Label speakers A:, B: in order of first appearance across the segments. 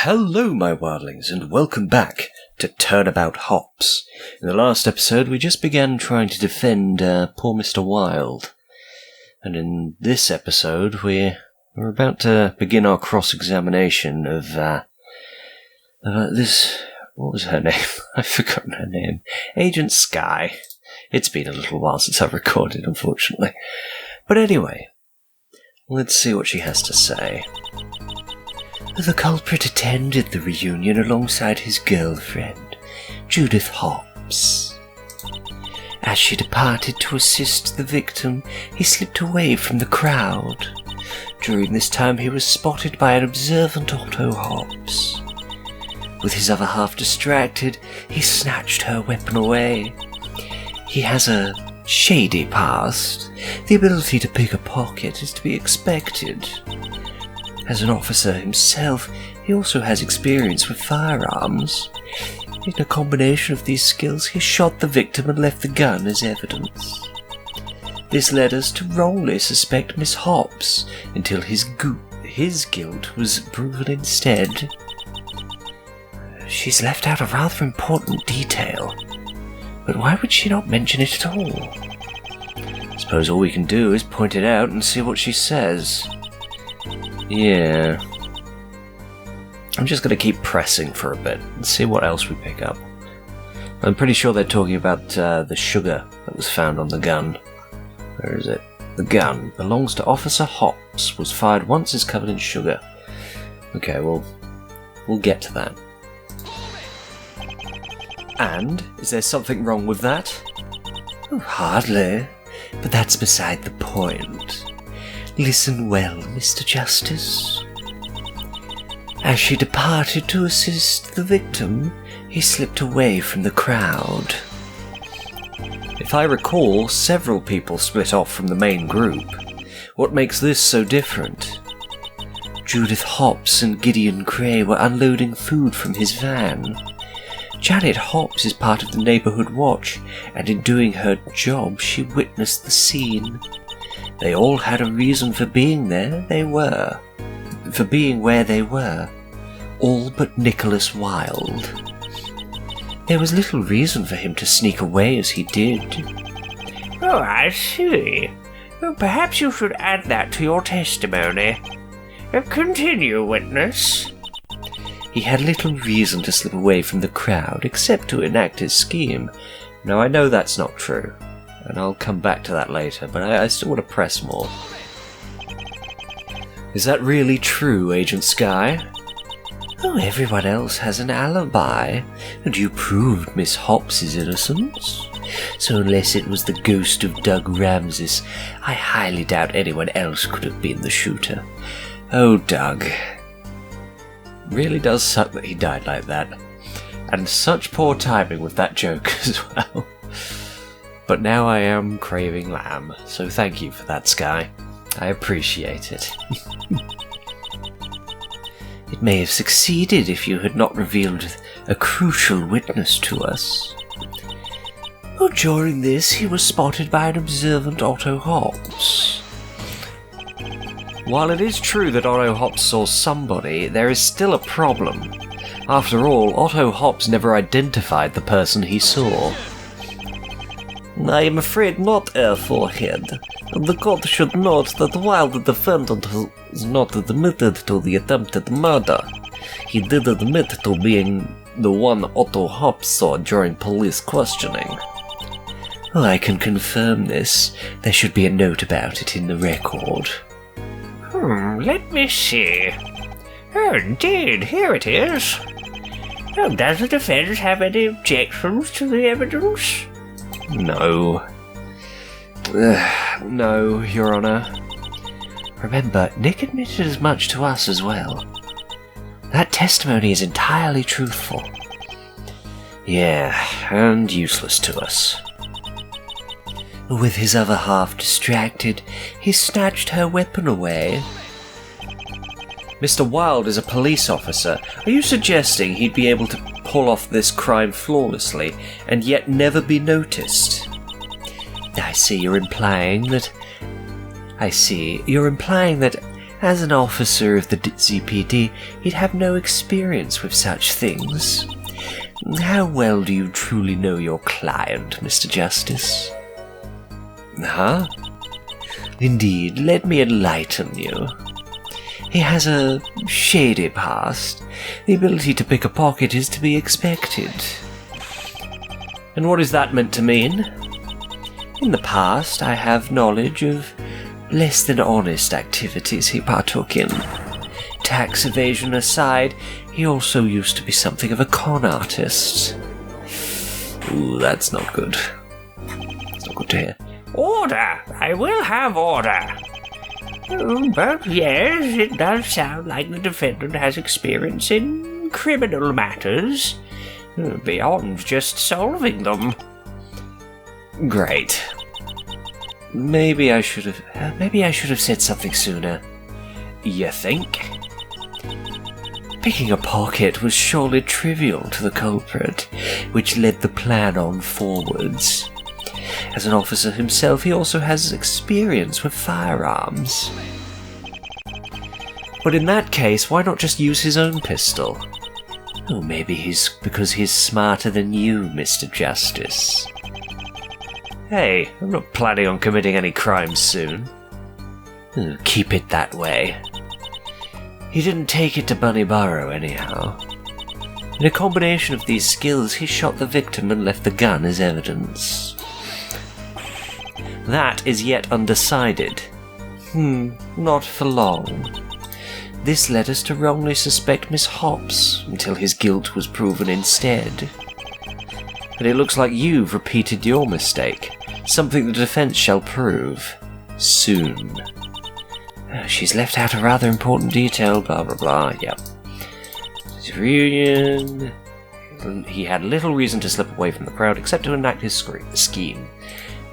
A: Hello, my wildlings, and welcome back to Turnabout Hops. In the last episode, we just began trying to defend poor Mr. Wild. And in this episode, we're about to begin our cross-examination of this... What was her name? I've forgotten her name. Agent Skye. It's been a little while since I've recorded, unfortunately. But anyway, let's see what she has to say. The culprit attended the reunion alongside his girlfriend, Judith Hobbs. As she departed to assist the victim, he slipped away from the crowd. During this time, he was spotted by an observant Otto Hobbs. With his other half distracted, he snatched her weapon away. He has a shady past. The ability to pick a pocket is to be expected. As an officer himself, he also has experience with firearms. In a combination of these skills, he shot the victim and left the gun as evidence. This led us to wrongly suspect Miss Hobbs until his guilt was proven instead. She's left out a rather important detail, but why would she not mention it at all? I suppose all we can do is point it out and see what she says. Yeah. I'm just going to keep pressing for a bit and see what else we pick up. I'm pretty sure they're talking about the sugar that was found on the gun. Where is it? The gun belongs to Officer Hobbs, was fired once, is covered in sugar. Okay, well, we'll get to that. And, is there something wrong with that? Oh, hardly, but that's beside the point. Listen well, Mr. Justice. As she departed to assist the victim, he slipped away from the crowd. If I recall, several people split off from the main group. What makes this so different? Judith Hobbs and Gideon Gray were unloading food from his van. Janet Hobbs is part of the neighborhood watch, and in doing her job, she witnessed the scene. They all had a reason for being where they were. All but Nicholas Wilde. There was little reason for him to sneak away as he did.
B: Oh, I see. Well, perhaps you should add that to your testimony. Continue, witness.
A: He had little reason to slip away from the crowd except to enact his scheme. Now, I know that's not true, and I'll come back to that later, but I still want to press more. Is that really true, Agent Skye? Oh, everyone else has an alibi, and you proved Miss Hobbs' innocence. So unless it was the ghost of Doug Ramses, I highly doubt anyone else could have been the shooter. Oh, Doug. Really does suck that he died like that. And such poor timing with that joke as well. But now I am craving lamb, so thank you for that, Skye. I appreciate it. It may have succeeded if you had not revealed a crucial witness to us. Oh, during this, he was spotted by an observant Otto Hobbs. While it is true that Otto Hobbs saw somebody, there is still a problem. After all, Otto Hobbs never identified the person he saw. I am afraid not, Airforehead. The court should note that while the defendant has not admitted to the attempted murder, he did admit to being the one Otto Hobbs saw during police questioning. Oh, I can confirm this. There should be a note about it in the record.
B: Let me see. Oh, indeed, here it is. Oh, does the defense have any objections to the evidence?
A: No. No, Your Honour. Remember, Nick admitted as much to us as well. That testimony is entirely truthful. Yeah, and useless to us. With his other half distracted, he snatched her weapon away. Mr. Wilde is a police officer. Are you suggesting he'd be able to pull off this crime flawlessly and yet never be noticed? I see you're implying that As an officer of the ZPD, he'd have no experience with such things. How well do you truly know your client, Mr. Justice? Huh? Indeed, let me enlighten you. He has a shady past. The ability to pick a pocket is to be expected. And what is that meant to mean? In the past, I have knowledge of less than honest activities he partook in. Tax evasion aside, he also used to be something of a con artist. Ooh, that's not good. It's not good to hear.
B: Order! I will have order! But yes, it does sound like the defendant has experience in criminal matters, beyond just solving them.
A: Great. Maybe I should have said something sooner. You think? Picking a pocket was surely trivial to the culprit, which led the plan on forwards. As an officer himself, he also has experience with firearms. But in that case, why not just use his own pistol? Oh, maybe because he's smarter than you, Mr. Justice. Hey, I'm not planning on committing any crimes soon. Keep it that way. He didn't take it to Bunny Burrow anyhow. In a combination of these skills, he shot the victim and left the gun as evidence. That is yet undecided. Not for long. This led us to wrongly suspect Miss Hobbs until his guilt was proven instead. And it looks like you've repeated your mistake, something the defense shall prove soon. She's left out a rather important detail, blah blah blah, yep. His reunion. He had little reason to slip away from the crowd except to enact his scheme.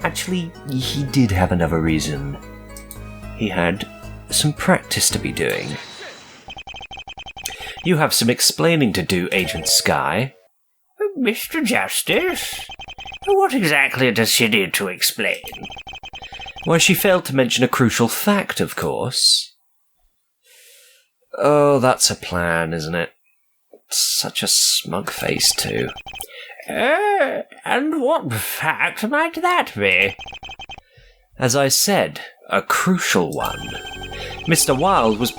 A: Actually, he did have another reason. He had some practice to be doing. You have some explaining to do, Agent Skye.
B: Mr. Justice? What exactly does she need to explain?
A: Why, she failed to mention a crucial fact, of course. Oh, that's a plan, isn't it? Such a smug face, too.
B: And what fact might that be?
A: As I said, a crucial one. Mr. Wilde was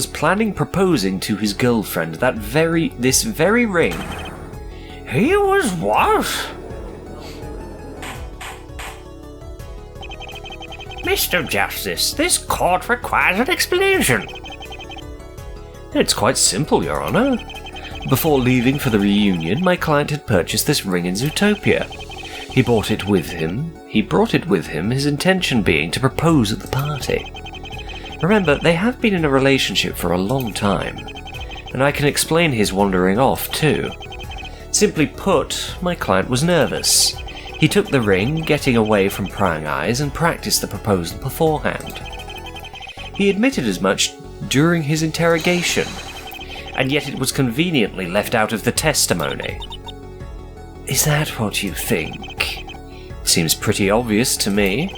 A: planning proposing to his girlfriend this very ring.
B: He was what? Mr. Justice, this court requires an explanation.
A: It's quite simple, Your Honor. Before leaving for the reunion, my client had purchased this ring in Zootopia. He brought it with him, his intention being to propose at the party. Remember, they have been in a relationship for a long time, and I can explain his wandering off too. Simply put, my client was nervous. He took the ring, getting away from prying eyes, and practiced the proposal beforehand. He admitted as much during his interrogation, and yet it was conveniently left out of the testimony. Is that what you think? Seems pretty obvious to me.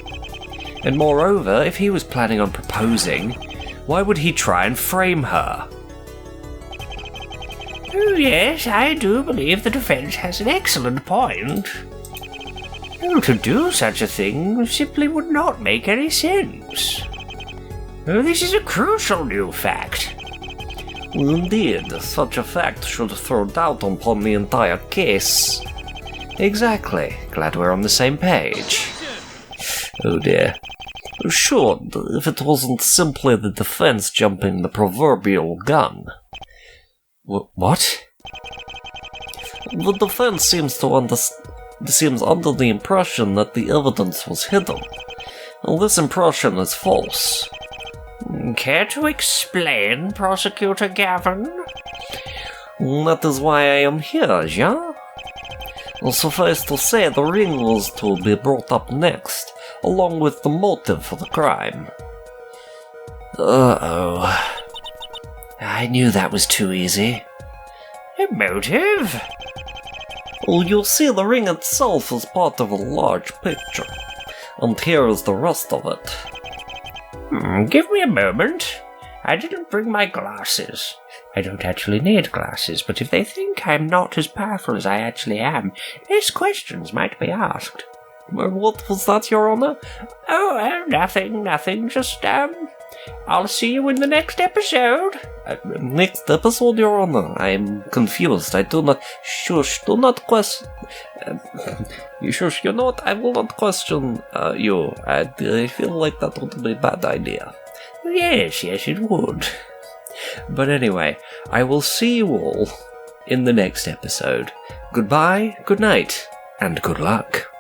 A: And moreover, if he was planning on proposing, why would he try and frame her?
B: Oh yes, I do believe the defense has an excellent point. To do such a thing simply would not make any sense. This is a crucial new fact.
A: Indeed, such a fact should throw doubt upon the entire case. Exactly. Glad we're on the same page. Oh dear. Sure, if it wasn't simply the defense jumping the proverbial gun. What? The defense seems under the impression that the evidence was hidden. Well, this impression is false.
B: Care to explain, Prosecutor Gavin?
A: That is why I am here, yeah? Well, suffice to say, the ring was to be brought up next, along with the motive for the crime. Uh-oh. I knew that was too easy.
B: A motive?
A: Well, you'll see the ring itself is part of a large picture, and here is the rest of it.
B: Give me a moment. I didn't bring my glasses. I don't actually need glasses, but if they think I'm not as powerful as I actually am, less questions might be asked.
A: What was that, Your Honor?
B: Oh, nothing. Just, I'll see you in the next episode.
A: Next episode, Your Honor? I'm confused. I do not... Shush, do not question... Shush, you know what? I will not question you. I feel like that would be a bad idea.
B: Yes, it would.
A: But anyway, I will see you all in the next episode. Goodbye, good night, and good luck.